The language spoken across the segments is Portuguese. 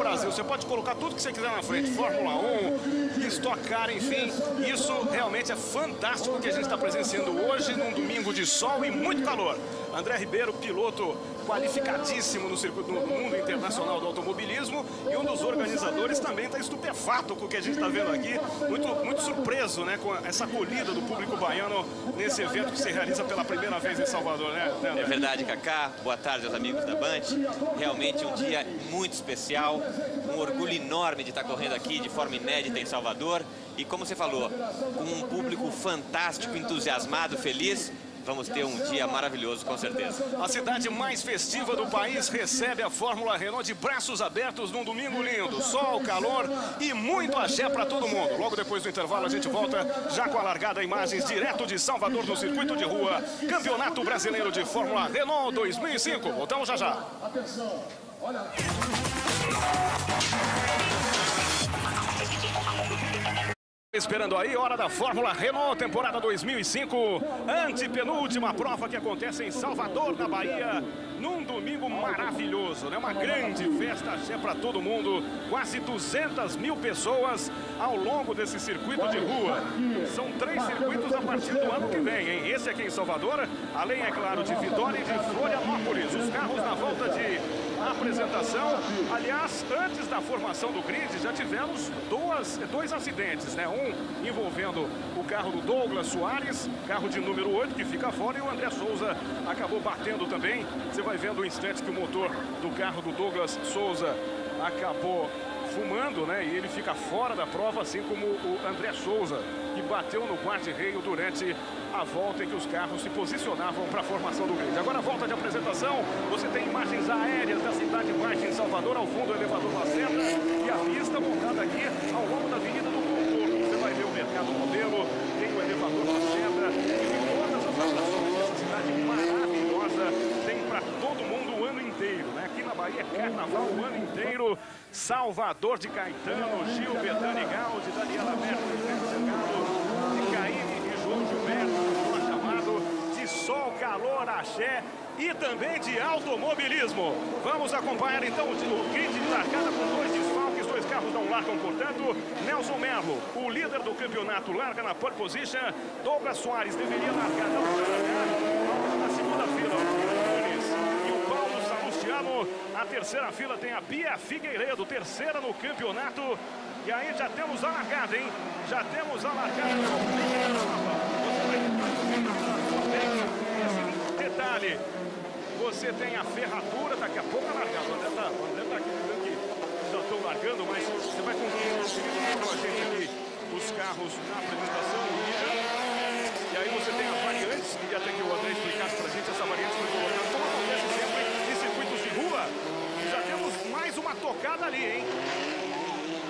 Brasil. Você pode colocar tudo que você quiser na frente, Fórmula 1, Stock Car, enfim. Isso realmente é fantástico que a gente está presenciando hoje, num domingo de sol e muito calor. André Ribeiro, piloto qualificadíssimo no circuito do mundo internacional do automobilismo, e um dos organizadores também está estupefato com o que a gente está vendo aqui, muito surpreso, né, com essa acolhida do público baiano nesse evento que se realiza pela primeira vez em Salvador, né? É verdade, Kaká. Boa tarde aos amigos da Band. Realmente um dia muito especial, um orgulho enorme de estar correndo aqui de forma inédita em Salvador, e como você falou, com um público fantástico, entusiasmado, feliz. Vamos ter um dia maravilhoso, com certeza. A cidade mais festiva do país recebe a Fórmula Renault de braços abertos num domingo lindo. Sol, calor e muito axé para todo mundo. Logo depois do intervalo a gente volta já com a largada, imagens direto de Salvador no circuito de rua. Campeonato Brasileiro de Fórmula Renault 2005. Voltamos já já. Atenção, olha. Esperando aí, hora da Fórmula Renault, temporada 2005, antepenúltima prova que acontece em Salvador, na Bahia, num domingo maravilhoso, né? Uma grande festa, axé para todo mundo, quase 200 mil pessoas ao longo desse circuito de rua. São 3 circuitos a partir do ano que vem, hein? Esse aqui em Salvador, além, é claro, de Vitória e de Florianópolis. Os carros na volta de apresentação. Aliás, antes da formação do grid, já tivemos dois acidentes, né? Um envolvendo o carro do Douglas Soares, carro de número 8, que fica fora, e o André Souza acabou batendo também. Você vai vendo o instante que o motor do carro do Douglas Souza acabou fumando, né? E ele fica fora da prova, assim como o André Souza, que bateu no guarda-reio durante a volta em que os carros se posicionavam para a formação do grid. Agora, a volta de apresentação, você tem imagens aéreas da Cidade Baixa em Salvador, ao fundo o elevador Lacerda, e a pista montada aqui ao longo da Avenida do Contorno. Você vai ver o Mercado Modelo, tem o elevador Lacerda, e todas as atrações dessa cidade maravilhosa, tem para todo mundo o ano inteiro, né? Aqui na Bahia é carnaval o ano inteiro. Salvador de Caetano, Gil, Betânia Gaudi, Daniela Merkel, de Caíne e João Gilberto, chamado de sol, calor, axé e também de automobilismo. Vamos acompanhar então o grid de largada com 2 desfalques, 2 carros não largam, portanto. Nelson Merlo, o líder do campeonato, larga na pole position. Douglas Soares deveria largar, não vai largar. Na segunda fila, o Nunes e o Paulo Salustiano. A terceira fila tem a Bia Figueiredo, terceira no campeonato. E aí já temos a largada, hein? Já temos a largada. Esse detalhe, você tem a ferradura, daqui a pouco a largada. O André tá aqui dizendo que já estão largando, mas você vai conseguir com a gente aqui os carros na apresentação. E aí você tem as variantes, queria até que o André explicasse pra gente essa variante que foi colocada, como acontece sempre em circuitos de rua. E já temos mais uma tocada ali, hein?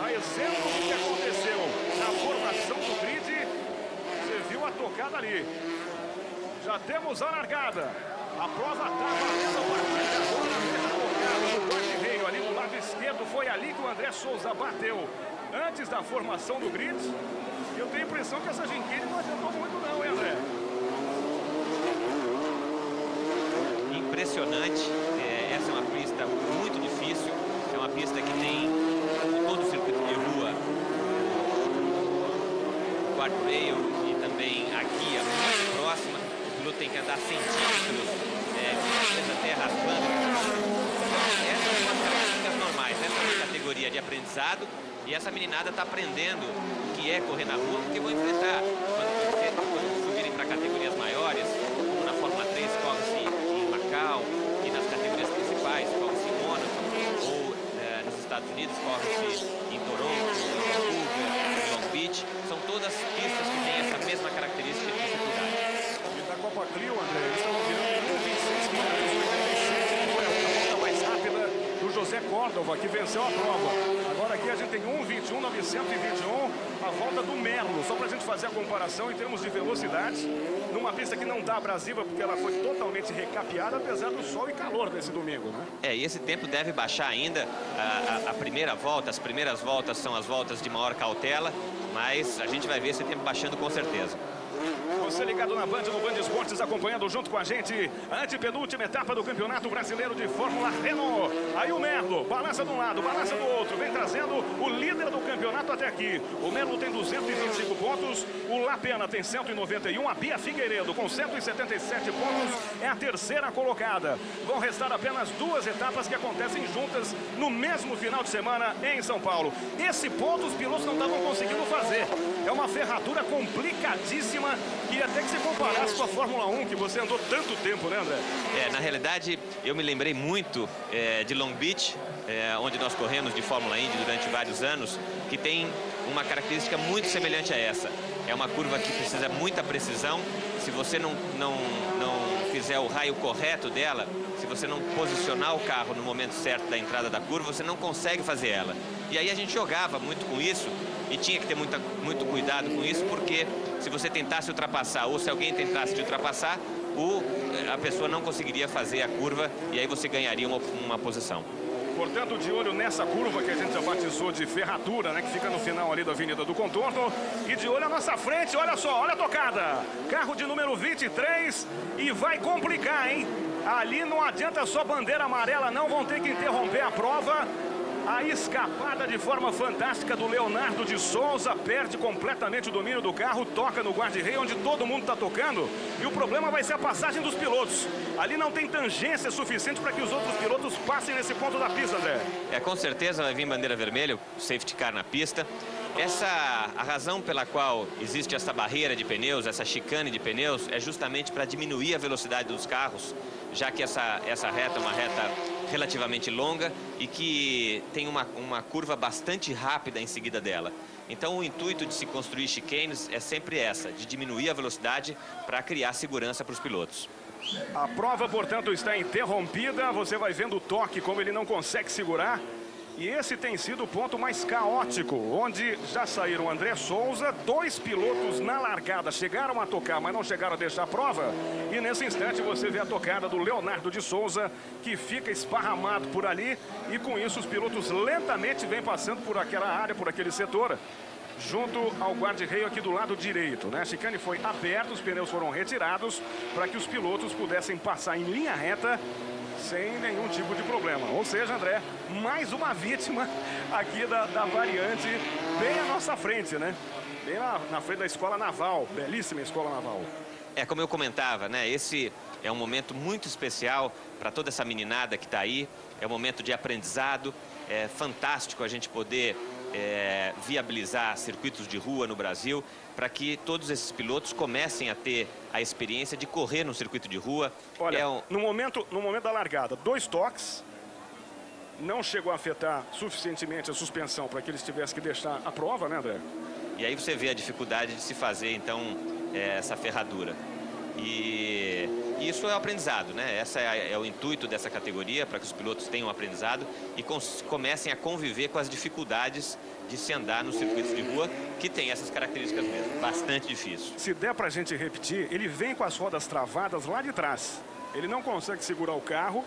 A exemplo do que aconteceu na formação do grid, você viu a tocada ali. Já temos a largada. A prova está valendo a partir de agora. A tocada do guarda-reio ali no lado esquerdo. Foi ali que o André Souza bateu antes da formação do grid. Eu tenho a impressão que essa Genquilha não adiantou muito não, hein, André? Impressionante. Essa é uma pista muito difícil. É uma pista que tem todo o circuito de rua, o guardrail, e também a guia muito próxima. O piloto tem que andar centímetros, até raspando. Essas são as características normais, essa é uma categoria de aprendizado, e essa meninada está aprendendo o que é correr na rua, porque vão enfrentar. Quando subirem para categorias maiores, como na Fórmula 3, corre-se em Macau, e nas categorias principais, corre-se em Mônaco, ou nos Estados Unidos, corre-se em Toronto, em Vancouver, em Long Beach. São todas pistas que têm essa mesma característica de dificuldade. E da Copa Clio, André, eles estão virando 1,26 km, foi a volta mais rápida do José Córdova, que venceu a prova. Agora aqui a gente tem 1,21,921, a volta do Merlo, só para a gente fazer a comparação em termos de velocidade, numa pista que não dá abrasiva, porque ela foi totalmente recapeada, apesar do sol e calor desse domingo, né? E esse tempo deve baixar ainda. A primeira volta, as primeiras voltas são as voltas de maior cautela, mas a gente vai ver esse tempo baixando com certeza. Você ligado na Band, no Band Esportes, acompanhando junto com a gente a antepenúltima etapa do Campeonato Brasileiro de Fórmula Renault. Aí o Merlo balança de um lado, balança do outro, vem trazendo o líder do campeonato até aqui. O Merlo tem 225 pontos, o Lapena tem 191, a Bia Figueiredo com 177 pontos é a terceira colocada. Vão restar apenas 2 etapas que acontecem juntas no mesmo final de semana em São Paulo. Esse ponto os pilotos não estavam conseguindo fazer. É uma ferradura complicadíssima e até que se comparasse com a Fórmula 1, que você andou tanto tempo, né, André? Na realidade, eu me lembrei muito de Long Beach, onde nós corremos de Fórmula Indy durante vários anos, que tem uma característica muito semelhante a essa. É uma curva que precisa muita precisão. Se você não fizer o raio correto dela, se você não posicionar o carro no momento certo da entrada da curva, você não consegue fazer ela. E aí a gente jogava muito com isso e tinha que ter muito cuidado com isso, porque se você tentasse ultrapassar ou se alguém tentasse te ultrapassar, a pessoa não conseguiria fazer a curva e aí você ganharia uma posição. Portanto, de olho nessa curva que a gente já batizou de ferradura, né? Que fica no final ali da Avenida do Contorno. E de olho à nossa frente, olha só, olha a tocada. Carro de número 23 e vai complicar, hein? Ali não adianta só bandeira amarela, não, vão ter que interromper a prova. A escapada de forma fantástica do Leonardo de Souza, perde completamente o domínio do carro, toca no guarda-reio onde todo mundo está tocando. E o problema vai ser a passagem dos pilotos. Ali não tem tangência suficiente para que os outros pilotos passem nesse ponto da pista, André. Com certeza vai vir bandeira vermelha, safety car na pista. A razão pela qual existe essa barreira de pneus, essa chicane de pneus, é justamente para diminuir a velocidade dos carros, já que essa reta é uma reta relativamente longa e que tem uma curva bastante rápida em seguida dela. Então o intuito de se construir chicanes é sempre essa, de diminuir a velocidade para criar segurança para os pilotos. A prova, portanto, está interrompida. Você vai vendo o toque, como ele não consegue segurar. E esse tem sido o ponto mais caótico, onde já saíram André Souza, 2 pilotos na largada chegaram a tocar, mas não chegaram a deixar a prova. E nesse instante você vê a tocada do Leonardo de Souza, que fica esparramado por ali. E com isso os pilotos lentamente vêm passando por aquela área, por aquele setor, junto ao guarda-reio aqui do lado direito, né? A chicane foi aberta, os pneus foram retirados para que os pilotos pudessem passar em linha reta sem nenhum tipo de problema. Ou seja, André, mais uma vítima aqui da variante bem à nossa frente, né? Bem na frente da Escola Naval, belíssima Escola Naval. Como eu comentava, né? Esse é um momento muito especial para toda essa meninada que está aí. É um momento de aprendizado. É fantástico a gente poder viabilizar circuitos de rua no Brasil, para que todos esses pilotos comecem a ter a experiência de correr no circuito de rua. Olha, no momento da largada, 2 toques, não chegou a afetar suficientemente a suspensão para que eles tivessem que deixar a prova, né, André? E aí você vê a dificuldade de se fazer, então, essa ferradura. E isso é o aprendizado, né? Esse é o intuito dessa categoria, para que os pilotos tenham aprendizado e comecem a conviver com as dificuldades de se andar nos circuitos de rua, que tem essas características mesmo, bastante difícil. Se der pra gente repetir, ele vem com as rodas travadas lá de trás. Ele não consegue segurar o carro,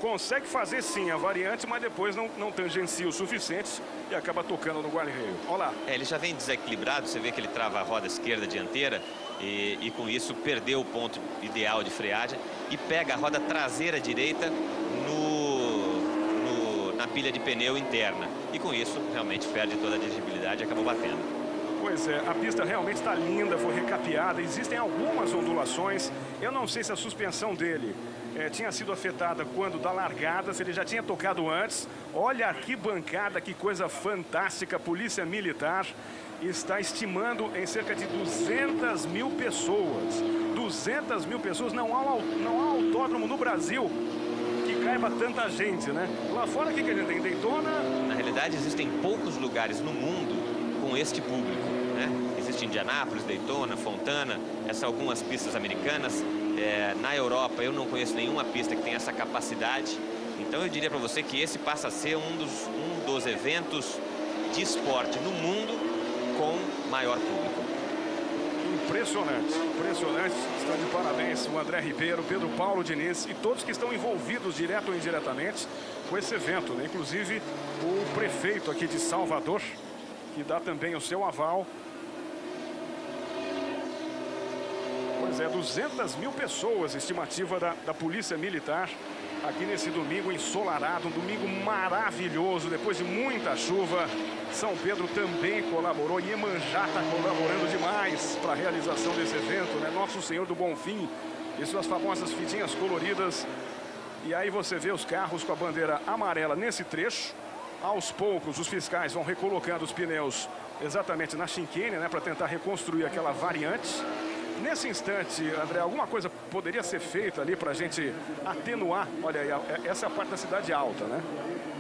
consegue fazer sim a variante, mas depois não tangencia o suficiente e acaba tocando no guarda-reio. Olha lá. Ele já vem desequilibrado, você vê que ele trava a roda esquerda dianteira e com isso perdeu o ponto ideal de freagem e pega a roda traseira direita na pilha de pneu interna. E com isso realmente perde toda a dirigibilidade e acabou batendo. Pois é, a pista realmente está linda, foi recapeada, existem algumas ondulações. Eu não sei se a suspensão dele tinha sido afetada quando da largada, se ele já tinha tocado antes. Olha a arquibancada, que coisa fantástica. Polícia Militar está estimando em cerca de 200 mil pessoas. 200 mil pessoas, não há autódromo no Brasil que caiba tanta gente, né? Lá fora, o que a gente tem? Daytona? Na realidade, existem poucos lugares no mundo com este público, né? Existe Indianápolis, Daytona, Fontana, essas algumas pistas americanas. Na Europa, eu não conheço nenhuma pista que tenha essa capacidade. Então, eu diria para você que esse passa a ser um dos eventos de esporte no mundo com maior público. Impressionante, impressionante. Está de parabéns o André Ribeiro, Pedro Paulo Diniz e todos que estão envolvidos direto ou indiretamente com esse evento, né? Inclusive o prefeito aqui de Salvador, que dá também o seu aval. Pois é, 200 mil pessoas, estimativa da Polícia Militar, aqui nesse domingo ensolarado, um domingo maravilhoso, depois de muita chuva. São Pedro também colaborou, Iemanjá está colaborando demais para a realização desse evento, né? Nosso Senhor do Bonfim e suas famosas fitinhas coloridas. E aí você vê os carros com a bandeira amarela nesse trecho. Aos poucos, os fiscais vão recolocando os pneus exatamente na chicane, né, para tentar reconstruir aquela variante. Nesse instante, André, alguma coisa poderia ser feita ali para a gente atenuar? Olha aí, essa é a parte da cidade alta, né?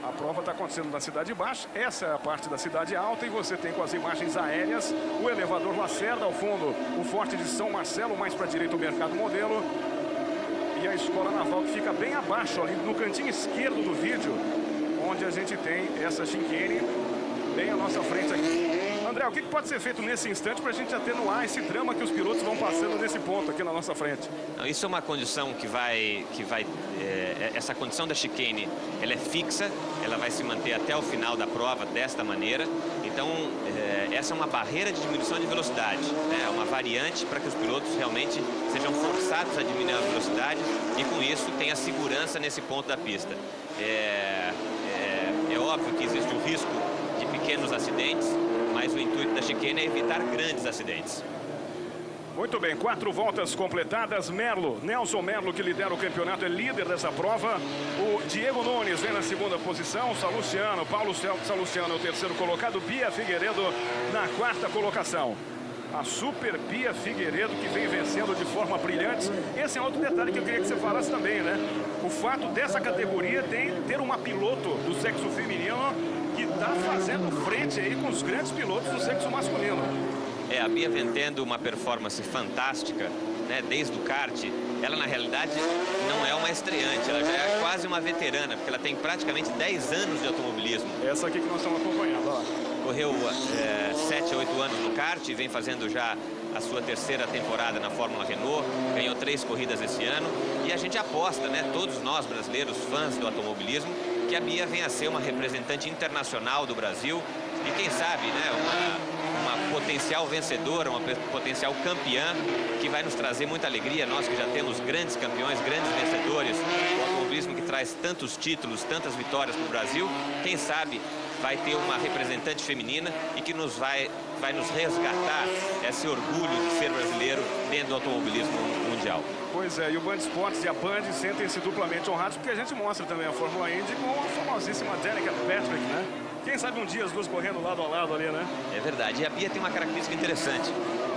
A prova está acontecendo na cidade baixa, essa é a parte da cidade alta e você tem com as imagens aéreas o elevador Lacerda, ao fundo o Forte de São Marcelo, mais para a direita o Mercado Modelo e a Escola Naval que fica bem abaixo ali no cantinho esquerdo do vídeo, onde a gente tem essa chicane bem à nossa frente aqui. André, o que pode ser feito nesse instante para a gente atenuar esse drama que os pilotos vão passando nesse ponto aqui na nossa frente? Não, isso é uma condição essa condição da chicane, ela é fixa, ela vai se manter até o final da prova desta maneira. Então, essa é uma barreira de diminuição de velocidade, né? É uma variante para que os pilotos realmente sejam forçados a diminuir a velocidade e com isso tenha segurança nesse ponto da pista. É óbvio que existe um risco de pequenos acidentes, mas o intuito da chicane é evitar grandes acidentes. Muito bem, 4 voltas completadas. Nelson Merlo, que lidera o campeonato, é líder dessa prova. O Diego Nunes vem na segunda posição. Paulo Salustiano é o terceiro colocado. Bia Figueiredo na quarta colocação. A Super Bia Figueiredo, que vem vencendo de forma brilhante. Esse é outro detalhe que eu queria que você falasse também, né? O fato dessa categoria ter uma piloto do sexo feminino que está fazendo frente aí com os grandes pilotos do sexo masculino. A Bia vem tendo uma performance fantástica, né, desde o kart. Ela, na realidade, não é uma estreante, ela já é quase uma veterana, porque ela tem praticamente 10 anos de automobilismo. Essa aqui que nós estamos acompanhando, ó. Correu 7 a 8 anos no kart, vem fazendo já a sua terceira temporada na Fórmula Renault, ganhou 3 corridas esse ano. E a gente aposta, né, todos nós brasileiros, fãs do automobilismo, que a Bia venha a ser uma representante internacional do Brasil e quem sabe, né, uma potencial vencedora, uma potencial campeã que vai nos trazer muita alegria. Nós que já temos grandes campeões, grandes vencedores, o automobilismo que traz tantos títulos, tantas vitórias para o Brasil, quem sabe vai ter uma representante feminina e que vai nos resgatar esse orgulho de ser brasileiro dentro do automobilismo mundial. Pois é, e o Band Esportes e a Band sentem-se duplamente honrados porque a gente mostra também a Fórmula Indy com a famosíssima Danica Patrick, né? Quem sabe um dia as duas correndo lado a lado ali, né? É verdade. E a Bia tem uma característica interessante.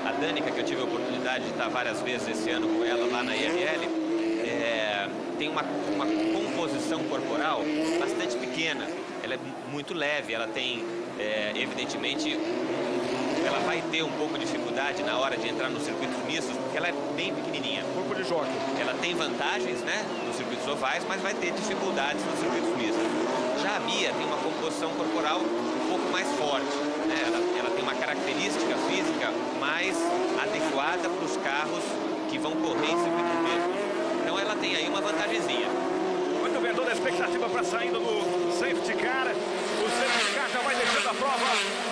A Danica, que eu tive a oportunidade de estar várias vezes esse ano com ela lá na IRL, tem uma composição corporal bastante pequena. Ela é muito leve, ela tem, evidentemente, ela vai ter um pouco de dificuldade na hora de entrar nos circuitos mistos, porque ela é bem pequenininha. Corpo de jockey. Ela tem vantagens, né, nos circuitos ovais, mas vai ter dificuldades nos circuitos mistos. Já a Bia tem uma composição corporal um pouco mais forte, né? Ela tem uma característica física mais adequada para os carros que vão correr em circuitos mistos. Então ela tem aí uma vantagenzinha. Muito bem, toda a expectativa para a saída do safety car. O safety car já vai deixando a prova,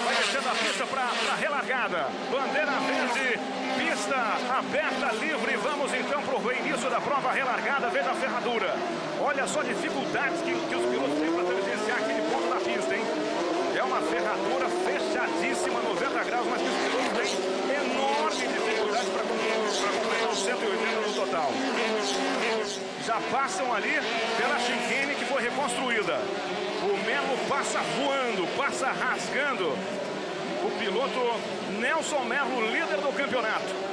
vai deixando a pista para a relargada. Bandeira verde, pista aberta, livre. Vamos então para o início da prova relargada. Veja a ferradura. Olha só a dificuldades que os pilotos têm para tangenciar aquele ponto da pista, hein? É uma ferradura fechadíssima, 90 graus, mas que os pilotos têm enorme dificuldade para completar os 180 no total. Já passam ali pela chicane que foi reconstruída. O Melo passa voando, passa rasgando. O piloto Nelson Merlo, líder do campeonato.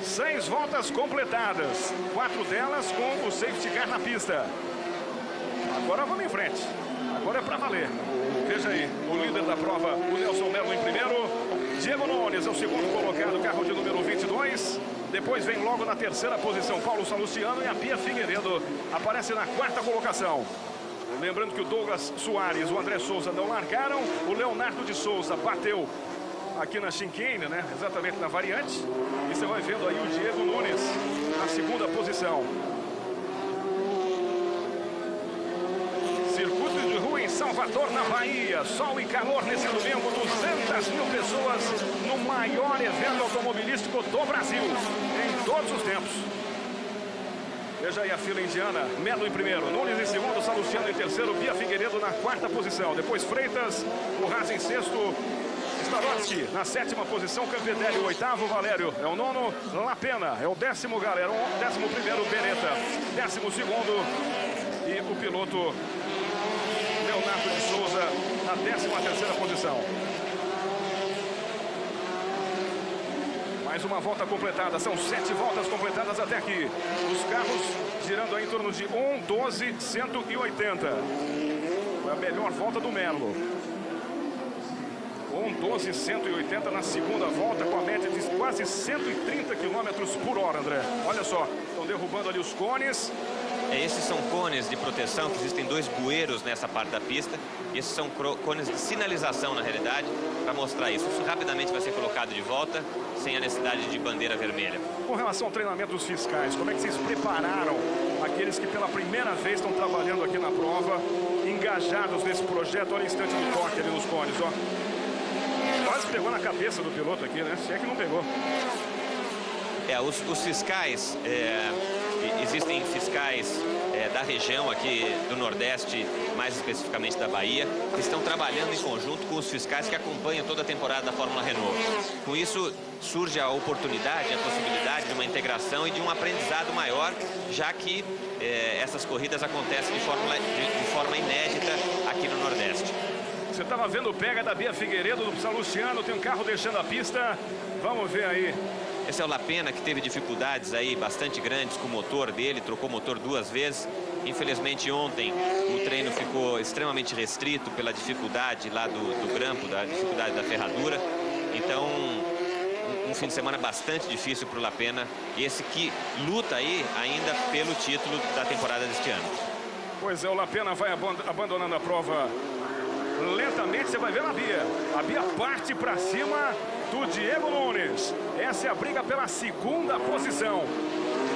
6 voltas completadas, 4 delas com o safety car na pista. Agora vamos em frente. Agora é para valer. Veja aí, o líder da prova, o Nelson Merlo em primeiro. Diego Nunes é o segundo colocado, carro de número 22. Depois vem logo na terceira posição Paulo Salustiano e a Bia Figueiredo aparece na quarta colocação. Lembrando que o Douglas Soares e o André Souza não largaram. O Leonardo de Souza bateu aqui na chicane, né? Exatamente na variante. E você vai vendo aí o Diego Nunes na segunda posição. Circuito de rua em Salvador, na Bahia. Sol e calor nesse domingo, 200 mil pessoas no maior evento automobilístico do Brasil, em todos os tempos. Veja aí a fila indiana. Melo em primeiro, Nunes em segundo, Salustiano em terceiro, Bia Figueiredo na quarta posição. Depois Freitas, Urraz em sexto, Starotsky na sétima posição, Campedelli o oitavo, Valério é o nono, Lapena é o décimo, galera, o 11º, Beretta 12º e o piloto Leonardo de Souza na 13ª posição. Mais uma volta completada, são 7 voltas completadas até aqui. Os carros girando aí em torno de 1:12.180. Foi a melhor volta do Melo. 1:12.180 na segunda volta, com a média de quase 130 km por hora, André. Olha só, estão derrubando ali os cones. Esses são cones de proteção, que existem 2 bueiros nessa parte da pista. Esses são cones de sinalização, na realidade, para mostrar isso. Isso rapidamente vai ser colocado de volta, sem a necessidade de bandeira vermelha. Com relação ao treinamento dos fiscais, como é que vocês prepararam aqueles que pela primeira vez estão trabalhando aqui na prova, engajados nesse projeto? Olha o instante do toque ali nos cones, ó. Quase pegou na cabeça do piloto aqui, né? Se é que não pegou. Os fiscais, existem fiscais da região aqui do Nordeste, mais especificamente da Bahia, que estão trabalhando em conjunto com os fiscais que acompanham toda a temporada da Fórmula Renault. Com isso, surge a oportunidade, a possibilidade de uma integração e de um aprendizado maior, já que essas corridas acontecem de forma inédita aqui no Nordeste. Você estava vendo o pega da Bia Figueiredo, do Salustiano, tem um carro deixando a pista. Vamos ver aí. Esse é o Lapena, que teve dificuldades aí bastante grandes com o motor dele, trocou o motor 2 vezes. Infelizmente ontem o treino ficou extremamente restrito pela dificuldade lá do grampo, da dificuldade da ferradura. Então, um fim de semana bastante difícil para o Lapena. E esse que luta aí ainda pelo título da temporada deste ano. Pois é, o Lapena vai abandonando a prova lentamente. Você vai ver a Bia. A Bia parte para cima do Diego Nunes. Essa é a briga pela segunda posição.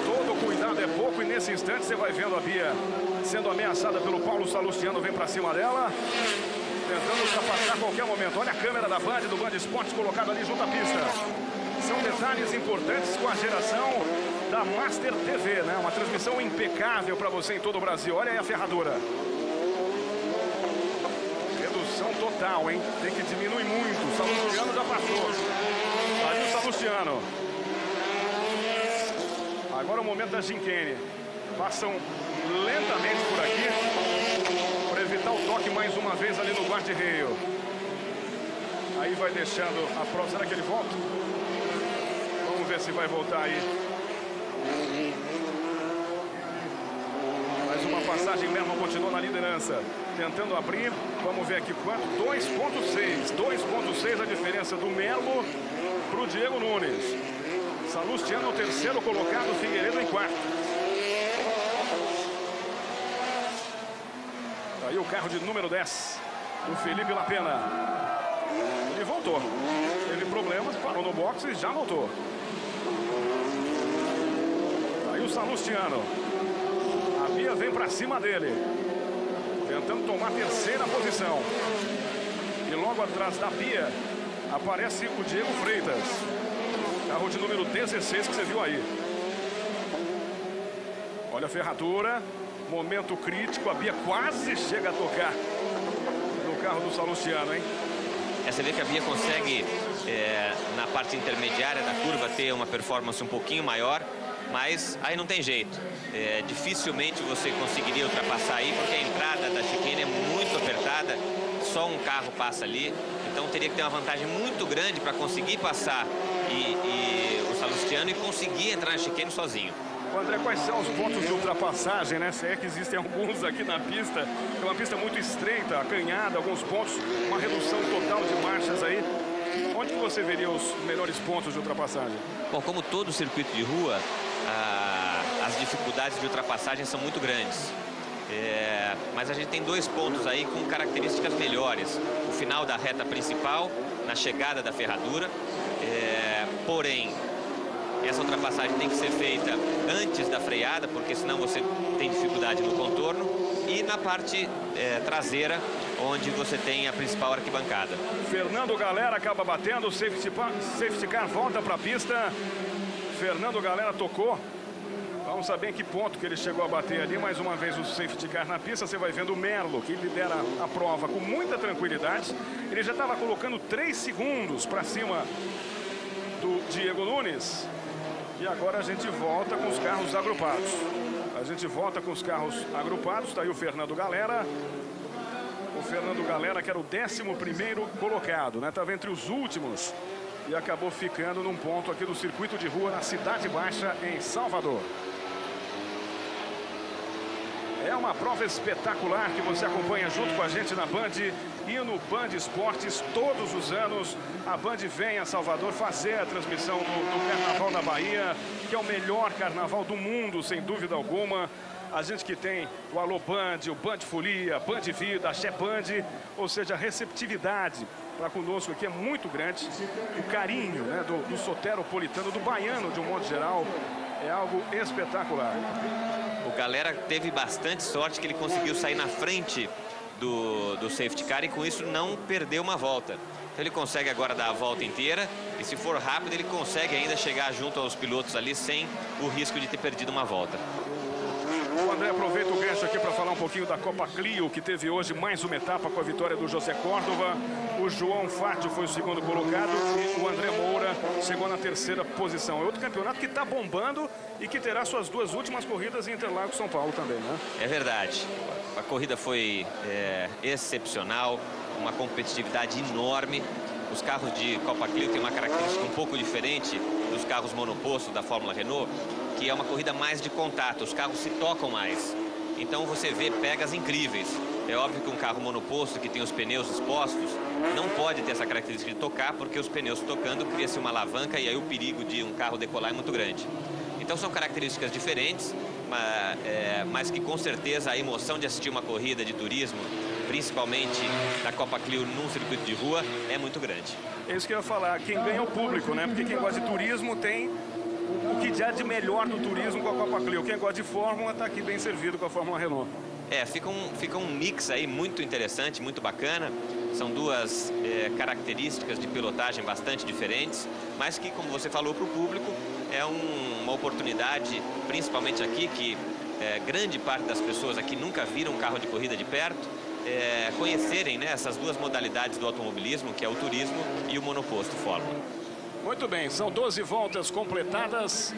Todo cuidado é pouco e nesse instante você vai vendo a Bia sendo ameaçada pelo Paulo Salustiano. Vem para cima dela, tentando ultrapassar a qualquer momento. Olha a câmera da Band, do Band Esportes, colocada ali junto à pista. São detalhes importantes com a geração da Master TV, né? Uma transmissão impecável para você em todo o Brasil. Olha aí a ferradura. Redução total, hein? Tem que diminuir muito. O Salustiano já passou. Aí o Salustiano. Agora o momento da Gincane. Passam lentamente por aqui para evitar o toque mais uma vez ali no guarda-reio. Aí vai deixando a prova. Será que ele volta? Vamos ver se vai voltar aí. Mais uma passagem, Merman continua na liderança. Tentando abrir. Vamos ver aqui quanto. 2.6. 2.6 a diferença do Melo para o Diego Nunes. Salustiano, o terceiro colocado, Figueiredo em quarto. Aí o carro de número 10, o Felipe Lapena. Ele voltou. Teve problemas, parou no boxe e já voltou. Aí o Salustiano. A Bia vem para cima dele, tentando tomar a terceira posição. E logo atrás da Bia aparece o Diego Freitas. Carro de número 16 que você viu aí. Olha a ferradura. Momento crítico. A Bia quase chega a tocar no carro do Salustiano, hein? Você vê que a Bia consegue, na parte intermediária da curva, ter uma performance um pouquinho maior. Mas aí não tem jeito. Dificilmente você conseguiria ultrapassar aí, porque a entrada da chicane é muito apertada. Só um carro passa ali. Então teria que ter uma vantagem muito grande para conseguir passar o Salustiano e conseguir entrar na chicane sozinho. André, quais são os pontos de ultrapassagem, né? Se é que existem alguns aqui na pista. É uma pista muito estreita, acanhada, alguns pontos, uma redução total de marchas aí. Onde que você veria os melhores pontos de ultrapassagem? Bom, como todo circuito de rua, as dificuldades de ultrapassagem são muito grandes. Mas a gente tem 2 pontos aí com características melhores. O final da reta principal, na chegada da ferradura. Porém, essa ultrapassagem tem que ser feita antes da freada, porque senão você tem dificuldade no contorno. E na parte traseira, onde você tem a principal arquibancada. Fernando Galera acaba batendo, o safety car volta para a pista. Fernando Galera tocou. Vamos saber em que ponto que ele chegou a bater ali. Mais uma vez o safety car na pista. Você vai vendo o Merlo, que lidera a prova com muita tranquilidade. Ele já estava colocando 3 segundos para cima do Diego Nunes. E agora a gente volta com os carros agrupados. Está aí o Fernando Galera. O Fernando Galera, que era o 11º colocado, né? Estava entre os últimos e acabou ficando num ponto aqui do circuito de rua na Cidade Baixa, em Salvador. É uma prova espetacular que você acompanha junto com a gente na Band e no Band Esportes todos os anos. A Band vem a Salvador fazer a transmissão do Carnaval da Bahia, que é o melhor carnaval do mundo, sem dúvida alguma. A gente que tem o Alô Band, o Band Folia, Band Vida, Axé Band, ou seja, a receptividade para conosco aqui é muito grande. O carinho, né, do soteropolitano, do baiano de um modo geral, é algo espetacular. O Galera teve bastante sorte que ele conseguiu sair na frente do safety car e com isso não perdeu uma volta. Então ele consegue agora dar a volta inteira e se for rápido ele consegue ainda chegar junto aos pilotos ali sem o risco de ter perdido uma volta. O André aproveita o gancho aqui para falar um pouquinho da Copa Clio, que teve hoje mais uma etapa com a vitória do José Córdova. O João Fátio foi o 2º colocado e o André Moura chegou na 3ª posição. É outro campeonato que está bombando e que terá suas 2 últimas corridas em Interlagos, São Paulo também, né? É verdade. A corrida foi excepcional, uma competitividade enorme. Os carros de Copa Clio têm uma característica um pouco diferente dos carros monoposto da Fórmula Renault, que é uma corrida mais de contato, os carros se tocam mais. Então você vê pegas incríveis. É óbvio que um carro monoposto que tem os pneus expostos não pode ter essa característica de tocar, porque os pneus tocando cria-se uma alavanca e aí o perigo de um carro decolar é muito grande. Então são características diferentes, mas que com certeza a emoção de assistir uma corrida de turismo, principalmente da Copa Clio num circuito de rua, é muito grande. É isso que eu ia falar, quem ganha é o público, né? Porque quem gosta de turismo tem o que há de melhor do turismo com a Copa Clio. Quem gosta de Fórmula está aqui bem servido com a Fórmula Renault. Fica um mix aí muito interessante, muito bacana. São 2 características de pilotagem bastante diferentes, mas que, como você falou, para o público é uma oportunidade, principalmente aqui, que grande parte das pessoas aqui nunca viram um carro de corrida de perto, conhecerem, né, essas 2 modalidades do automobilismo, que é o turismo e o monoposto Fórmula. Muito bem, são 12 voltas completadas.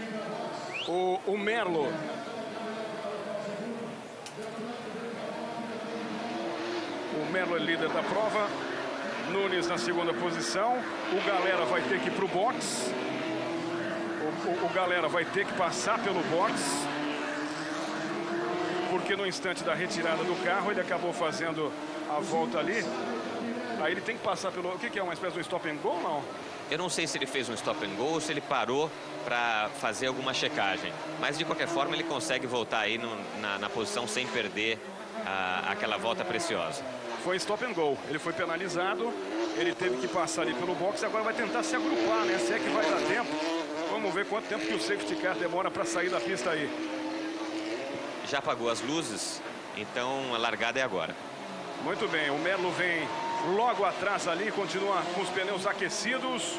O Merlo é líder da prova. Nunes na 2ª posição. O Galera vai ter que ir para o box. O Galera vai ter que passar pelo box, porque no instante da retirada do carro ele acabou fazendo a volta ali. Aí ele tem que passar pelo... O que é? Uma espécie de stop and go, não? Eu não sei se ele fez um stop and go ou se ele parou para fazer alguma checagem. Mas, de qualquer forma, ele consegue voltar aí na posição sem perder aquela volta preciosa. Foi stop and go. Ele foi penalizado, ele teve que passar ali pelo box e agora vai tentar se agrupar, né? Se é que vai dar tempo. Vamos ver quanto tempo que o safety car demora para sair da pista aí. Já apagou as luzes, então a largada é agora. Muito bem, o Merlo vem logo atrás ali, continua com os pneus aquecidos.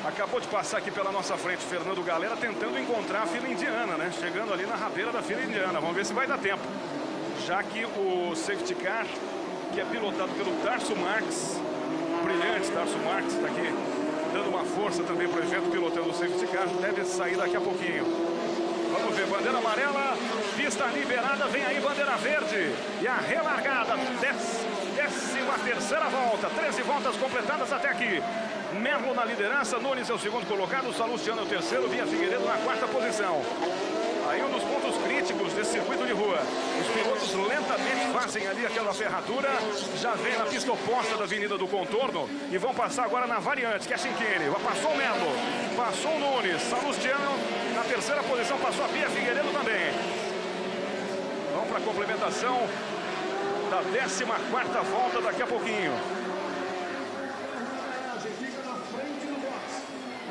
Acabou de passar aqui pela nossa frente o Fernando Galera, tentando encontrar a fila indiana, né? Chegando ali na rabeira da fila indiana. Vamos ver se vai dar tempo. Já que o safety car, que é pilotado pelo Tarso Marques, brilhante Tarso Marques, está aqui dando uma força também para o evento, pilotando o safety car, deve sair daqui a pouquinho. Vamos ver, bandeira amarela, pista liberada, vem aí bandeira verde. E a relargada, 13ª volta, 13 voltas completadas até aqui. Merlo na liderança, Nunes é o 2º colocado, Salustiano é o 3º, Via Figueiredo na 4ª posição. Aí um dos pontos críticos desse circuito de rua. Os pilotos lentamente fazem ali aquela ferradura, já vem na pista oposta da Avenida do Contorno e vão passar agora na variante, que é Chinquini. Passou o Merlo, passou o Nunes, Salustiano na 3ª posição, passou a Via Figueiredo também. Vamos para a complementação da 14ª volta daqui a pouquinho.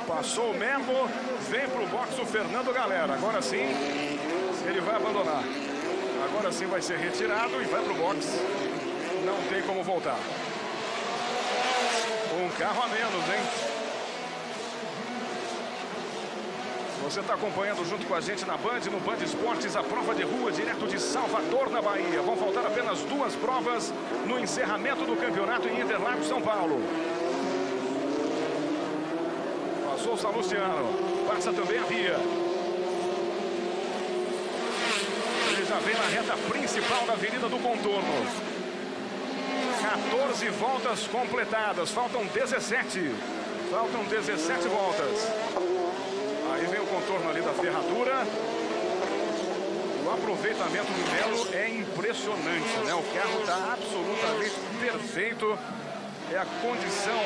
Passou o Merlo, vem para o box o Fernando Galera. Agora sim, ele vai abandonar. Agora sim vai ser retirado e vai para o box. Não tem como voltar. Um carro a menos, hein? Você está acompanhando junto com a gente na Band, no Band Esportes, a prova de rua direto de Salvador, na Bahia. Vão faltar apenas 2 provas no encerramento do campeonato em Interlagos, São Paulo. Passou o Salustiano, passa também a Bia. Ele já vem na reta principal da Avenida do Contorno. 14 voltas completadas, faltam 17. Faltam 17 voltas. Aí vem o contorno ali da ferradura. O aproveitamento do Melo é impressionante, né? O carro está absolutamente perfeito. É a condição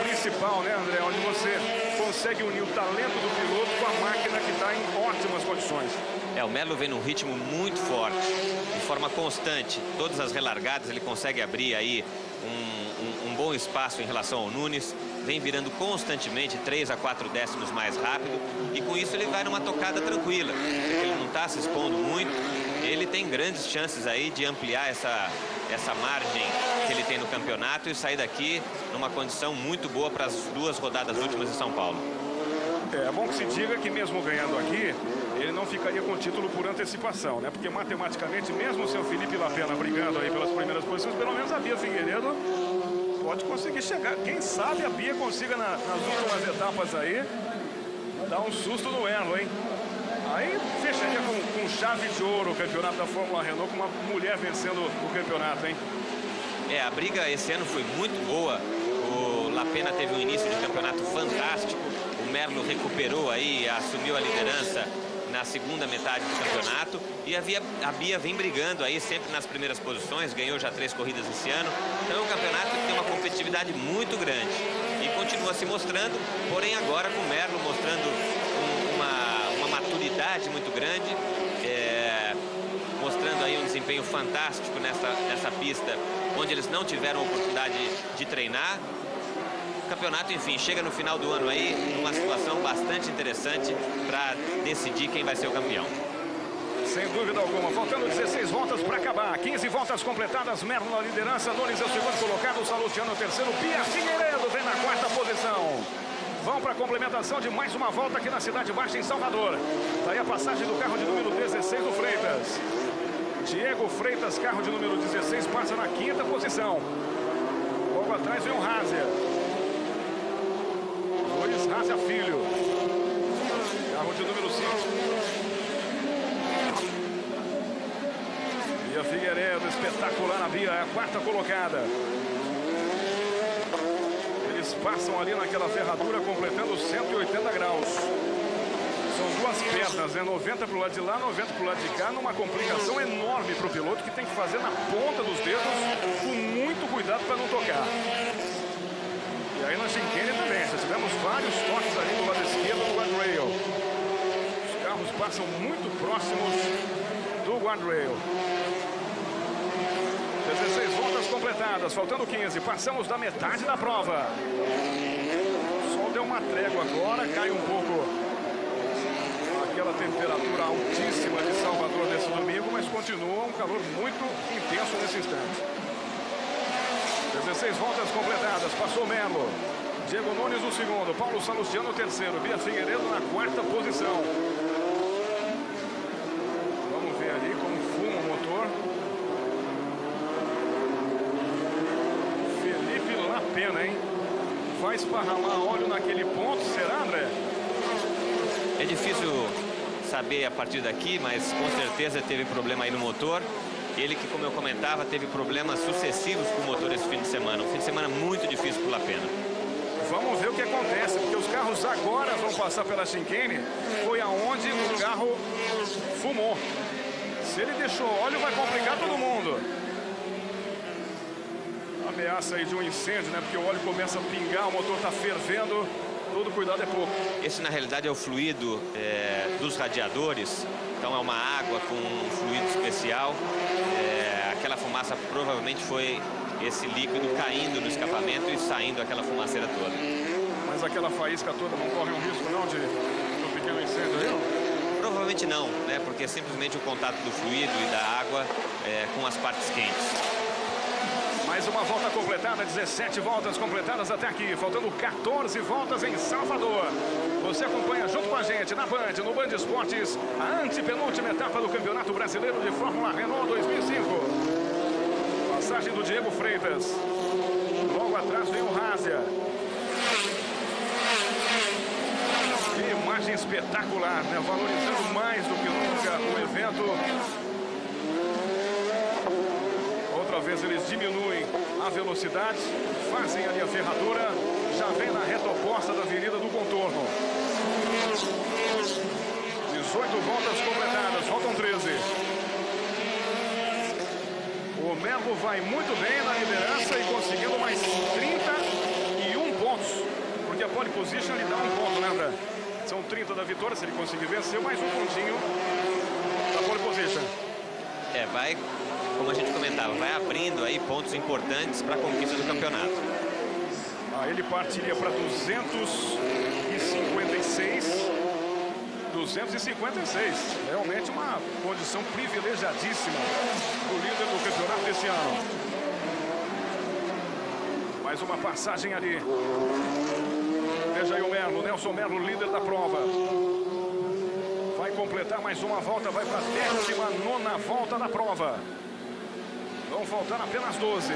principal, né, André? Onde você consegue unir o talento do piloto com a máquina que está em ótimas condições. O Melo vem num ritmo muito forte, de forma constante. Todas as relargadas ele consegue abrir aí um bom espaço em relação ao Nunes. Vem virando constantemente 3 a 4 décimos mais rápido. E com isso ele vai numa tocada tranquila. Porque ele não está se expondo muito. Ele tem grandes chances aí de ampliar essa margem que ele tem no campeonato e sair daqui numa condição muito boa para as 2 rodadas últimas de São Paulo. É bom que se diga que mesmo ganhando aqui, ele não ficaria com o título por antecipação, né? Porque matematicamente, mesmo o seu Felipe Lapena brigando aí pelas primeiras posições, pelo menos a Bia Figueiredo pode conseguir chegar. Quem sabe a Bia consiga nas últimas etapas aí dar um susto no Erlo, hein? Aí fecharia com chave de ouro o campeonato da Fórmula Renault, com uma mulher vencendo o campeonato, hein? A briga esse ano foi muito boa. O Lapena teve um início de campeonato fantástico. O Merlo recuperou aí, assumiu a liderança na segunda metade do campeonato. E a Bia vem brigando aí sempre nas primeiras posições, ganhou já 3 corridas esse ano. Então é um campeonato que tem uma competitividade muito grande. E continua se mostrando, porém agora com o Merlo mostrando uma maturidade muito grande, mostrando aí um desempenho fantástico nessa pista, onde eles não tiveram oportunidade de treinar. O campeonato, enfim, chega no final do ano aí numa situação bastante interessante para decidir quem vai ser o campeão. Sem dúvida alguma, faltando 16 voltas para acabar, 15 voltas completadas, Merlo na liderança, Nunes é o segundo colocado, Salustiano o terceiro, Bia Figueiredo vem na 4ª posição. Vão para a complementação de mais uma volta aqui na Cidade Baixa, em Salvador. Está aí a passagem do carro de número 16 do Freitas. Diego Freitas, carro de número 16, passa na 5ª posição. Logo atrás vem o Rásia. Luiz Rásia Filho. Carro de número 5. Bia Figueiredo, espetacular na Bia, é a 4ª colocada. Eles passam ali naquela ferradura, completando 180 graus. São 2 pernas, né? 90 para o lado de lá, 90 para o lado de cá, numa complicação enorme para o piloto, que tem que fazer na ponta dos dedos, com muito cuidado para não tocar. E aí na chicane também, já tivemos vários toques ali do lado esquerdo do guardrail. Os carros passam muito próximos do guardrail. 16 voltas completadas, faltando 15, passamos da metade da prova. O sol deu uma trégua agora, cai um pouco aquela temperatura altíssima de Salvador nesse domingo, mas continua um calor muito intenso nesse instante. 16 voltas completadas, passou Melo, Diego Nunes o segundo, Paulo Salustiano o terceiro, Bia Figueiredo na 4ª posição. Vamos ver ali como fuma o motor. Pena, hein? Vai esparramar óleo naquele ponto, será, André? É difícil saber a partir daqui, mas com certeza teve problema aí no motor. Ele que, como eu comentava, teve problemas sucessivos com o motor esse fim de semana. Um fim de semana muito difícil para o Lapena. Vamos ver o que acontece, porque os carros agora vão passar pela chicane. Foi aonde o carro fumou. Se ele deixou óleo, vai complicar todo mundo. Ameaça aí de um incêndio, né? Porque o óleo começa a pingar, o motor está fervendo, todo cuidado é pouco. Esse na realidade é o fluido dos radiadores, então é uma água com um fluido especial. Aquela fumaça provavelmente foi esse líquido caindo no escapamento e saindo aquela fumaceira toda. Mas aquela faísca toda não corre um risco não de um pequeno incêndio aí? Provavelmente não, né? Porque é simplesmente o contato do fluido e da água com as partes quentes. Mais uma volta completada, 17 voltas completadas até aqui, faltando 14 voltas em Salvador. Você acompanha junto com a gente na Band, no Band Esportes, a antepenúltima etapa do Campeonato Brasileiro de Fórmula Renault 2005. Passagem do Diego Freitas. Logo atrás vem o Razia. Que imagem espetacular, né? Valorizando mais do que nunca o evento. Outra vez eles diminuem a velocidade, fazem ali a ferradura, já vem na reta oposta da avenida do contorno. 18 voltas completadas, faltam 13. O Melo vai muito bem na liderança e conseguindo mais 31 pontos. Porque a pole position lhe dá um ponto, né, André? São 30 da vitória, se ele conseguir vencer, mais um pontinho da pole position. Vai, como a gente comentava, vai abrindo aí pontos importantes para a conquista do campeonato. Ele partiria para 256. 256. Realmente uma condição privilegiadíssima do líder do campeonato desse ano. Mais uma passagem ali. Veja aí o Merlo, Nelson Merlo, líder da prova. Vai completar mais uma volta, vai para a 19ª volta da prova. Vão faltar apenas 12.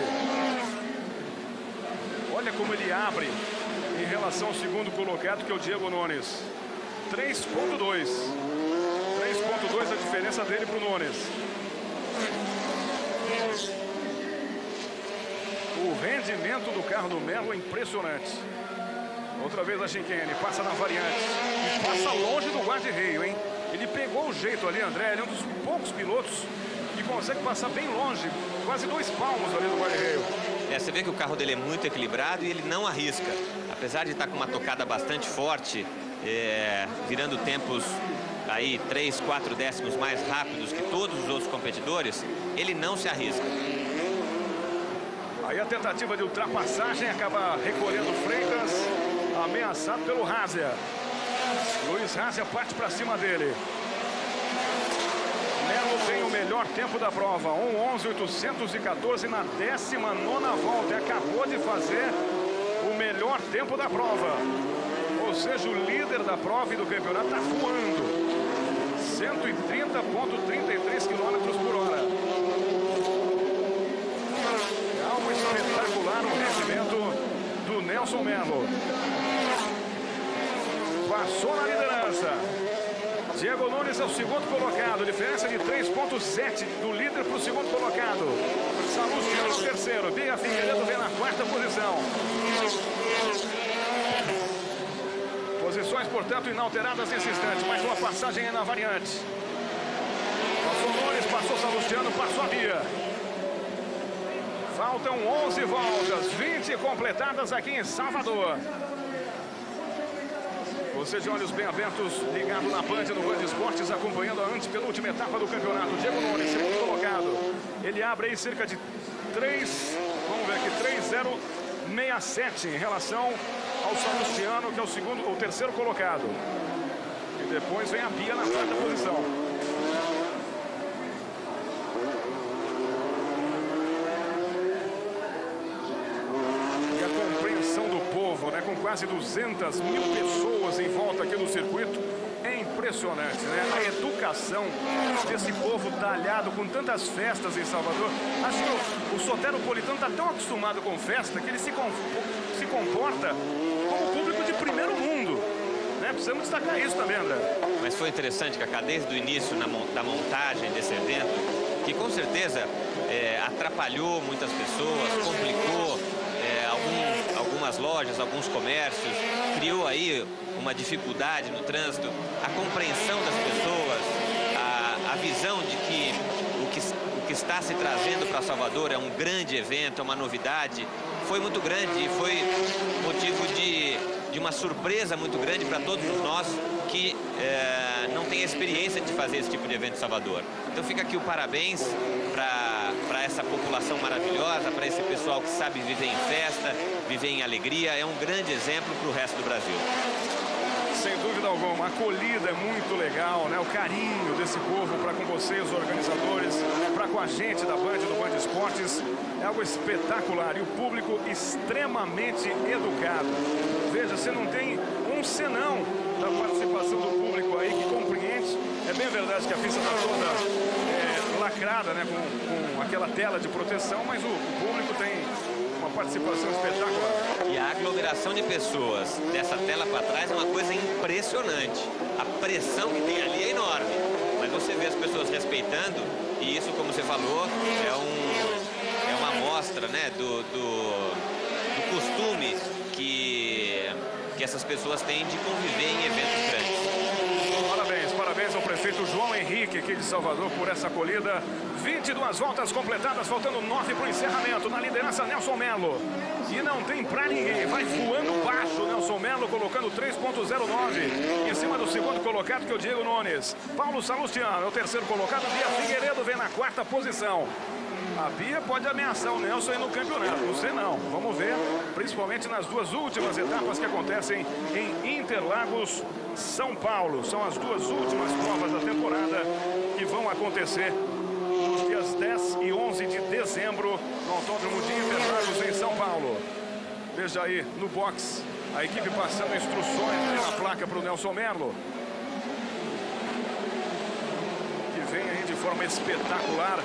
Olha como ele abre em relação ao segundo colocado, que é o Diego Nunes. 3.2. 3.2 a diferença dele para o Nunes. O rendimento do carro do Merlo é impressionante. Outra vez a chicane, passa na variante. E passa longe do guarda-reio, hein? Ele pegou o jeito ali, André. Ele é um dos poucos pilotos que consegue passar bem longe. Quase 2 palmos ali do guarda-reio. Você vê que o carro dele é muito equilibrado e ele não arrisca. Apesar de estar com uma tocada bastante forte, virando tempos aí 3, 4 décimos mais rápidos que todos os outros competidores, ele não se arrisca. Aí a tentativa de ultrapassagem acaba recolhendo Freitas, ameaçado pelo Razia. Luiz Razia parte para cima dele. Melo tem o melhor tempo da prova, 1:11.814 na 19ª volta. Acabou de fazer o melhor tempo da prova. Ou seja, o líder da prova e do campeonato está voando. 130,33 km por hora. É algo espetacular o rendimento do Nelson Melo. Passou na liderança. Diego Nunes é o segundo colocado. Diferença de 3,7 do líder para o segundo colocado. Salustiano no terceiro. Bia Figueiredo vem na 4ª posição. Posições, portanto, inalteradas nesse instante. Mais uma passagem aí na variante. Passou Nunes, passou Salustiano, passou a Bia. Faltam 11 voltas, 20 completadas aqui em Salvador. Você de olhos bem abertos, ligado na Band, no Band Esportes, acompanhando a antepenúltima etapa do campeonato. Diego Nunes, segundo colocado. Ele abre aí cerca de 3, vamos ver aqui, 3,067 em relação ao Salustiano, que é o terceiro colocado. E depois vem a Bia na 4ª posição. E a compreensão do povo, né, com quase 200 mil pessoas em volta aqui no circuito, é impressionante, né? A educação desse povo talhado com tantas festas em Salvador. Acho que o soteropolitano está tão acostumado com festa que ele se comporta como público de primeiro mundo, né? Precisamos destacar isso também, André. Mas foi interessante, Cacá, desde o início da montagem desse evento, que com certeza atrapalhou muitas pessoas, complicou algumas lojas, alguns comércios, criou aí uma dificuldade no trânsito, a compreensão das pessoas, a visão de que o que está se trazendo para Salvador é um grande evento, é uma novidade, foi muito grande e foi motivo de uma surpresa muito grande para todos nós que não tem a experiência de fazer esse tipo de evento em Salvador. Então fica aqui o parabéns para essa população maravilhosa, para esse pessoal que sabe viver em festa, viver em alegria. É um grande exemplo para o resto do Brasil. Sem dúvida alguma, a acolhida é muito legal, né? O carinho desse povo para com vocês, os organizadores, para com a gente da Band, do Band Esportes, é algo espetacular. E o público extremamente educado. Veja, você não tem um senão da participação do público aí que compreende. É bem verdade que a pista está toda lacrada, né? Com aquela tela de proteção, mas o público tem uma participação espetacular. E a aglomeração de pessoas dessa tela para trás é uma coisa impressionante. A pressão que tem ali é enorme. Mas você vê as pessoas respeitando, e isso, como você falou, é uma amostra, né, do costume que essas pessoas têm de conviver em eventos grandes. Parabéns ao prefeito João Henrique aqui de Salvador por essa corrida. 22 voltas completadas, faltando 9 para o encerramento. Na liderança, Nelson Melo. E não tem pra ninguém. Vai voando baixo, Nelson Melo, colocando 3,09 em cima do segundo colocado, que é o Diego Nunes. Paulo Salustiano é o terceiro colocado. Bia Figueiredo vem na quarta posição. A Bia pode ameaçar o Nelson aí no campeonato, não sei não. Vamos ver, principalmente nas duas últimas etapas que acontecem em Interlagos, São Paulo. São as duas últimas provas da temporada que vão acontecer nos dias 10 e 11 de dezembro no Autódromo de Interlagos, em São Paulo. Veja aí no box a equipe passando instruções na placa para o Nelson Melo, que vem aí de forma espetacular.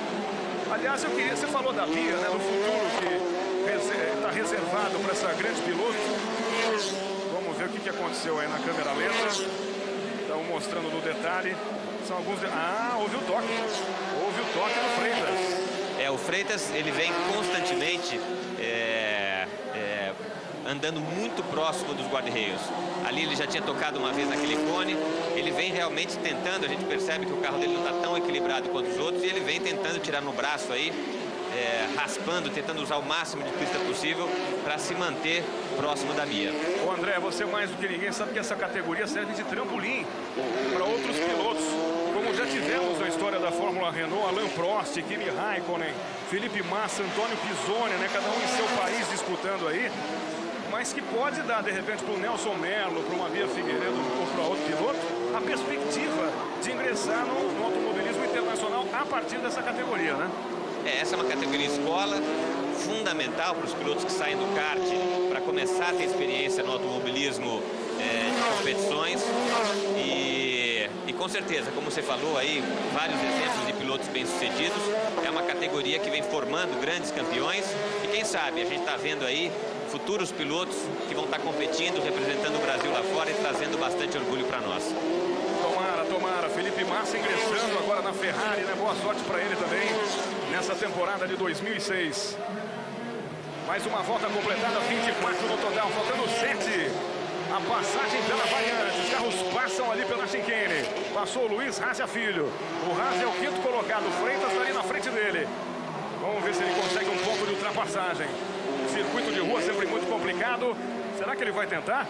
Aliás, você falou da Bia, né, do futuro que está reservado para essa grande piloto. Vamos ver o que aconteceu aí na câmera lenta. Estão mostrando no detalhe. São alguns... houve o toque. Houve o toque do Freitas. O Freitas, ele vem constantemente andando muito próximo dos guarda-reios. Ali ele já tinha tocado uma vez naquele cone. Ele vem realmente tentando, a gente percebe que o carro dele não está tão equilibrado quanto os outros, e ele vem tentando tirar no braço aí, raspando, tentando usar o máximo de pista possível para se manter próximo da Bia. Ô André, você mais do que ninguém sabe que essa categoria serve de trampolim para outros pilotos, como já tivemos na história da Fórmula Renault, Alain Prost, Kimi Raikkonen, Felipe Massa, Antônio Pisoni, né, cada um em seu país disputando aí, mas que pode dar, de repente, para o Nelson Melo, para uma Bia Figueiredo ou para outro piloto, a perspectiva de ingressar no automobilismo internacional a partir dessa categoria, né? Essa é uma categoria escola fundamental para os pilotos que saem do kart para começar a ter experiência no automobilismo de competições. E com certeza, como você falou aí, vários exemplos de pilotos bem-sucedidos. É uma categoria que vem formando grandes campeões e quem sabe a gente está vendo aí futuros pilotos que vão estar competindo, representando o Brasil lá fora e trazendo bastante orgulho para nós. Tomara. Felipe Massa ingressando agora na Ferrari, né? Boa sorte para ele também nessa temporada de 2006. Mais uma volta completada, 24 no total, faltando 7. A passagem pela variante, os carros passam ali pela chicane. Passou o Luiz Razia Filho. O Razia é o quinto colocado, o Freitas está ali na frente dele. Vamos ver se ele consegue um pouco de ultrapassagem. Circuito de rua sempre muito complicado. Será que ele vai tentar?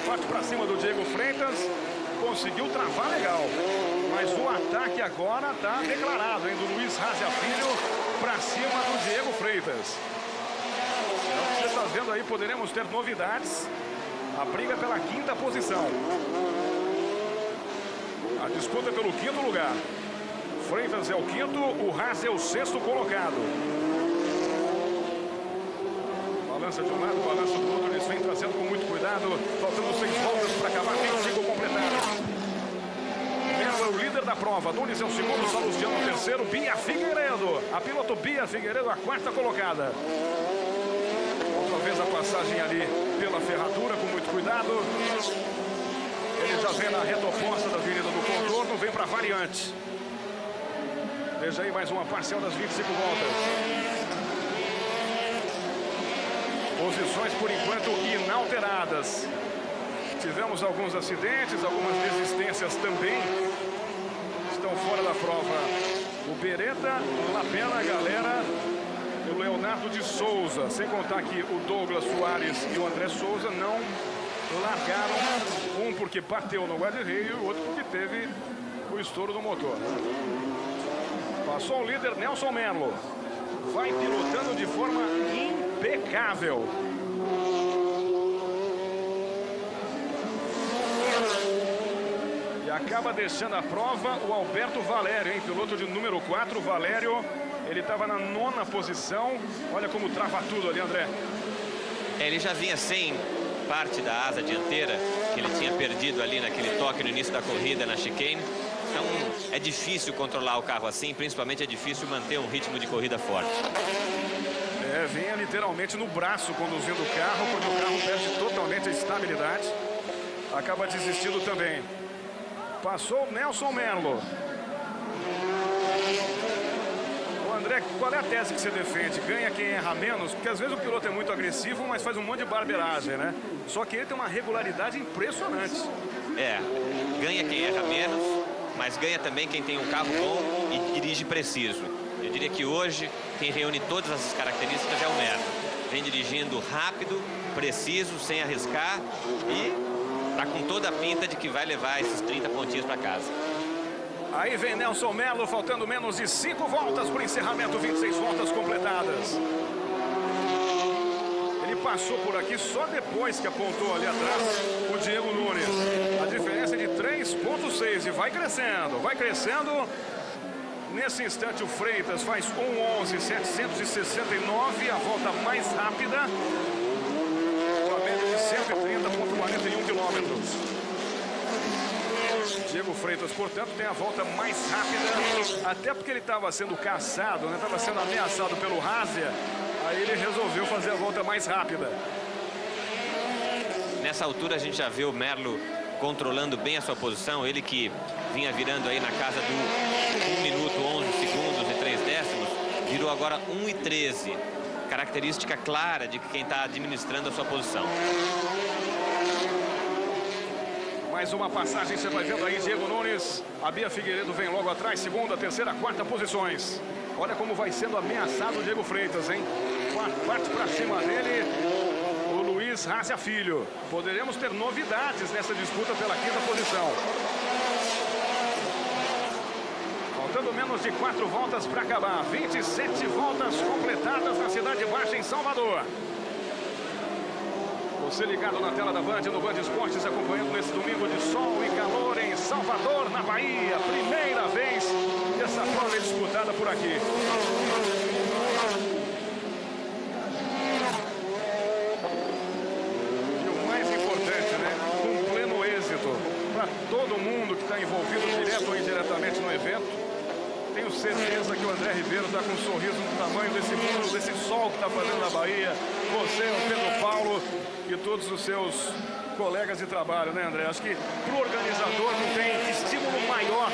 Parte para cima do Diego Freitas. Conseguiu travar legal. Mas o ataque agora está declarado, hein, do Luiz Razia Filho para cima do Diego Freitas. Então, você está vendo aí, poderemos ter novidades. A briga pela quinta posição. A disputa pelo quinto lugar. Freitas é o quinto, o Razia é o sexto colocado. Balança de um lado, balança do outro, eles vêm trazendo com muito cuidado. Faltando 6 voltas para acabar, 25 completadas. Melo é o líder da prova, Nunes é o segundo, Salustiano é o terceiro, Bia Figueiredo. A piloto Bia Figueiredo, a quarta colocada. Outra vez a passagem ali pela ferradura, com muito cuidado. Ele já vem na reta oposta da Avenida do Contorno, vem para a variante. Veja aí mais uma parcial das 25 voltas. Posições, por enquanto, inalteradas. Tivemos alguns acidentes, algumas desistências também. Estão fora da prova o Beretta, Lapena, Galera e o Leonardo de Souza. Sem contar que o Douglas Soares e o André Souza não largaram. Um porque bateu no guarda-reio e o outro porque teve o estouro do motor. Passou o líder Nelson Melo. Vai pilotando de forma impecável. Acaba deixando a prova o Alberto Valério, hein? Piloto de número 4, Valério. Ele estava na 9ª posição. Olha como trava tudo ali, André. Ele já vinha sem parte da asa dianteira, que ele tinha perdido ali naquele toque no início da corrida na chicane. Então é difícil controlar o carro assim, principalmente é difícil manter um ritmo de corrida forte. Vinha literalmente no braço conduzindo o carro, porque o carro perde totalmente a estabilidade. Acaba desistindo também. Passou o Nelson Merlo. André, qual é a tese que você defende? Ganha quem erra menos? Porque às vezes o piloto é muito agressivo, mas faz um monte de barbeiragem, né? Só que ele tem uma regularidade impressionante. Ganha quem erra menos, mas ganha também quem tem um carro bom e dirige preciso. Eu diria que hoje quem reúne todas essas características é o Merlo. Vem dirigindo rápido, preciso, sem arriscar e tá com toda a pinta de que vai levar esses 30 pontinhos para casa. Aí vem Nelson Merlo, faltando menos de 5 voltas para o encerramento, 26 voltas completadas. Ele passou por aqui só depois que apontou ali atrás o Diego Nunes. A diferença é de 3,6 e vai crescendo, vai crescendo. Nesse instante o Freitas faz 1:11.769, a volta mais rápida. Com a média de 130,41 quilômetros. Diego Freitas, portanto, tem a volta mais rápida, até porque ele estava sendo caçado, né? Estava sendo ameaçado pelo Hasia, aí ele resolveu fazer a volta mais rápida. Nessa altura a gente já vê o Merlo controlando bem a sua posição, ele que vinha virando aí na casa do 1 minuto, 11 segundos e 3 décimos, virou agora 1:13, característica clara de quem está administrando a sua posição. Mais uma passagem, você vai vendo aí Diego Nunes. A Bia Figueiredo vem logo atrás, 2ª, 3ª, 4ª posições. Olha como vai sendo ameaçado o Diego Freitas, hein? Parte para cima dele o Luiz Hasia Filho. Poderemos ter novidades nessa disputa pela 5ª posição. Faltando menos de 4 voltas para acabar. 27 voltas completadas na Cidade Baixa, em Salvador. Você ligado na tela da Band, no Band Esportes, acompanhando nesse domingo de sol e calor em Salvador, na Bahia. Primeira vez que essa prova é disputada por aqui. E o mais importante, né? Um pleno êxito para todo mundo que está envolvido direto ou indiretamente no evento. Tenho certeza que o André Ribeiro está com um sorriso no tamanho desse mundo, desse sol que está fazendo na Bahia. Você, o Pedro Paulo e todos os seus colegas de trabalho, né, André? Acho que para o organizador não tem estímulo maior do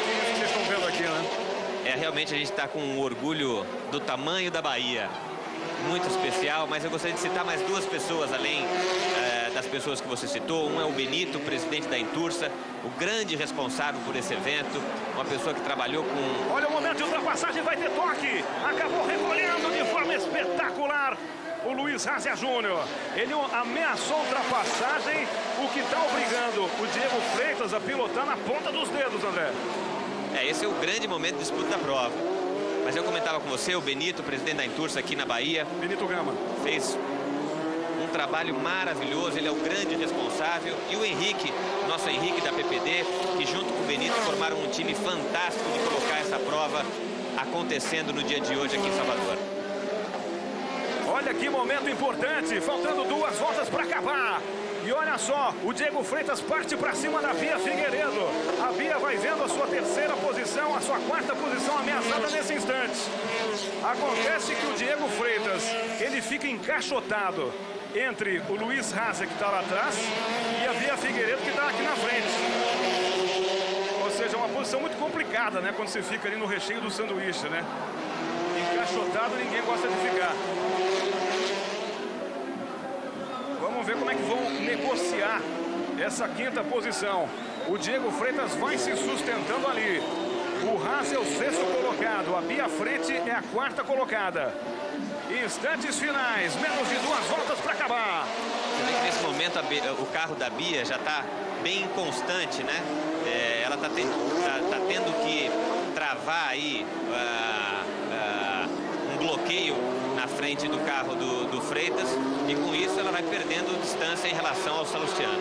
que isso que vocês estão vendo aqui, né? Realmente a gente está com um orgulho do tamanho da Bahia. Muito especial, mas eu gostaria de citar mais 2 pessoas além das pessoas que você citou. Um é o Benito, presidente da Intursa, o grande responsável por esse evento, uma pessoa que trabalhou com... Olha o momento de ultrapassagem, vai ter toque, acabou recolhendo de forma espetacular o Luiz Hasia Júnior. Ele ameaçou a ultrapassagem, o que está obrigando o Diego Freitas a pilotar na ponta dos dedos, André. Esse é o grande momento de disputa da prova. Mas eu comentava com você, o Benito, presidente da Intursa aqui na Bahia. Benito Gama. Fez um trabalho maravilhoso, ele é o grande responsável. E o Henrique, nosso Henrique da PPD, que junto com o Benito formaram um time fantástico de colocar essa prova acontecendo no dia de hoje aqui em Salvador. Olha que momento importante, faltando 2 voltas para acabar. E olha só, o Diego Freitas parte para cima da Bia Figueiredo. A Bia vai vendo a sua 3ª posição, a sua 4ª posição ameaçada nesse instante. Acontece que o Diego Freitas, ele fica encaixotado entre o Luiz Hasia, que está lá atrás, e a Bia Figueiredo, que está aqui na frente. Ou seja, uma posição muito complicada, né? Quando você fica ali no recheio do sanduíche, né? Encaixotado, ninguém gosta de ficar. Vamos ver como é que vão negociar essa 5ª posição. O Diego Freitas vai se sustentando ali. O Haas é o 6º colocado. A Bia à frente é a 4ª colocada. Instantes finais, menos de 2 voltas para acabar. Nesse momento o carro da Bia já está bem inconstante, né? Ela está tendo que travar aí um bloqueio na frente do carro do Freitas, e com isso ela vai perdendo distância em relação ao Salustiano.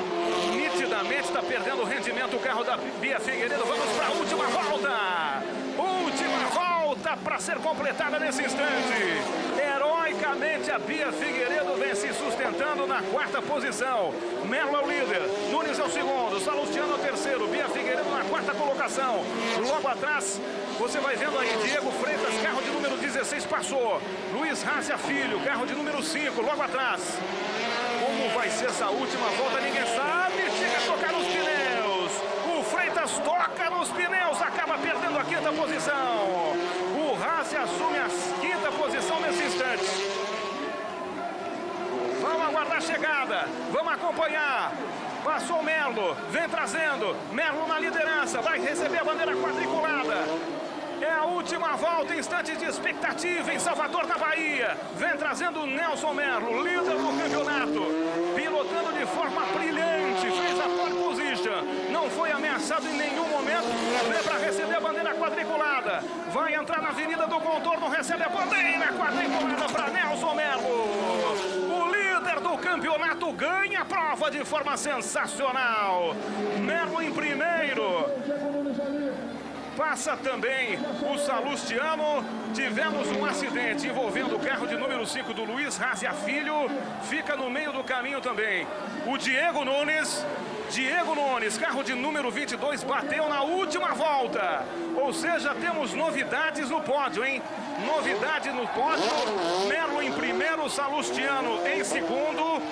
Nitidamente está perdendo o rendimento o carro da Bia Figueiredo. Vamos para a última volta. Última volta para ser completada nesse instante. Heroicamente a Bia Figueiredo vem se sustentando na quarta posição. Melo é o líder, Nunes é o segundo, Salustiano é o terceiro, Bia Figueiredo na quarta colocação. Logo atrás, você vai vendo aí, Diego Freitas, carro de número 16 passou. Luiz Rácia Filho, carro de número 5, logo atrás. Como vai ser essa última volta, ninguém sabe. Chega a tocar nos pneus. O Freitas toca nos pneus, acaba perdendo a quinta posição. O Rácia assume a quinta posição nesse instante. Vamos aguardar a chegada, vamos acompanhar. Passou o Merlo, vem trazendo. Merlo na liderança, vai receber a bandeira quadriculada. É a última volta, instante de expectativa em Salvador, na Bahia. Vem trazendo o Nelson Merlo, líder do campeonato. Pilotando de forma brilhante, fez a pole position. Não foi ameaçado em nenhum momento. Vem para receber a bandeira quadriculada. Vai entrar na Avenida do Contorno, recebe a bandeira quadriculada para Nelson Merlo. O líder do campeonato ganha a prova de forma sensacional. Merlo em primeiro. Passa também o Salustiano. Tivemos um acidente envolvendo o carro de número 5 do Luiz Rácia Filho. Fica no meio do caminho também o Diego Nunes, carro de número 22, bateu na última volta. Ou seja, temos novidades no pódio, hein? Novidade no pódio. Merlo em primeiro, Salustiano em segundo.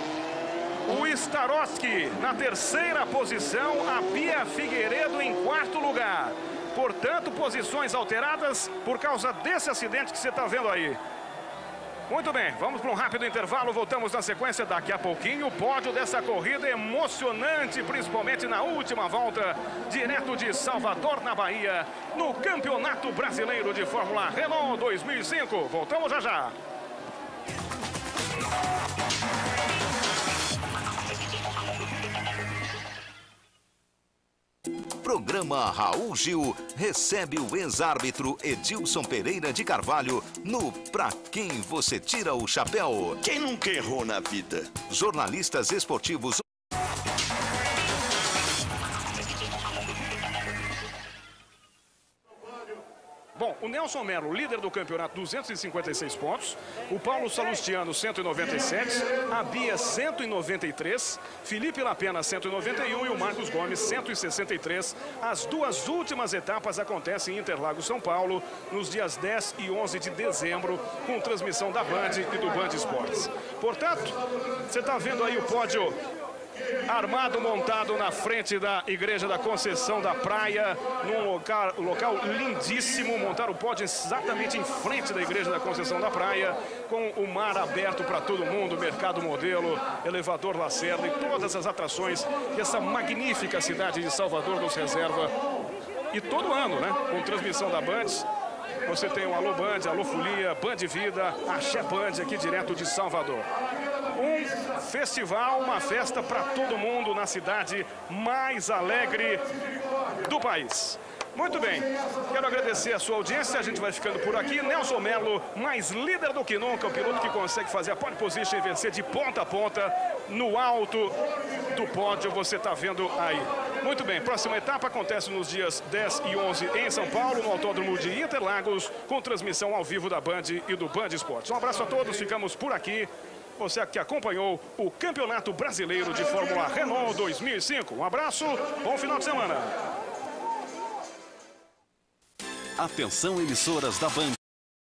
O Starosky na terceira posição, a Bia Figueiredo em quarto lugar. Portanto, posições alteradas por causa desse acidente que você está vendo aí. Muito bem, vamos para um rápido intervalo, voltamos na sequência daqui a pouquinho. O pódio dessa corrida emocionante, principalmente na última volta, direto de Salvador, na Bahia, no Campeonato Brasileiro de Fórmula Renault 2005. Voltamos já já. Programa Raul Gil recebe o ex-árbitro Edilson Pereira de Carvalho no Pra Quem Você Tira o Chapéu. Quem nunca errou na vida? Jornalistas esportivos. Bom, o Nelson Merlo, líder do campeonato, 256 pontos. O Paulo Salustiano, 197. A Bia, 193. Felipe Lapena, 191. E o Marcos Gomes, 163. As duas últimas etapas acontecem em Interlagos, São Paulo, nos dias 10 e 11 de dezembro, com transmissão da Band e do Band Esportes. Portanto, você está vendo aí o pódio armado, montado na frente da Igreja da Conceição da Praia, num local lindíssimo. Montaram o pódio exatamente em frente da Igreja da Conceição da Praia, com o mar aberto para todo mundo, mercado modelo, elevador Lacerda e todas as atrações que essa magnífica cidade de Salvador nos reserva. E todo ano, né, com transmissão da Band. Você tem o Alô Band, Alô Folia, Band Vida, Axé Band aqui direto de Salvador. Um festival, uma festa para todo mundo na cidade mais alegre do país. Muito bem, quero agradecer a sua audiência, a gente vai ficando por aqui. Nelson Merlo, mais líder do que nunca, o piloto que consegue fazer a pole position e vencer de ponta a ponta no alto do pódio, você está vendo aí. Muito bem, próxima etapa acontece nos dias 10 e 11 em São Paulo, no Autódromo de Interlagos, com transmissão ao vivo da Band e do Band Esportes. Um abraço a todos, ficamos por aqui. Você que acompanhou o Campeonato Brasileiro de Fórmula Renault 2005. Um abraço, bom final de semana. Atenção, emissoras da Band.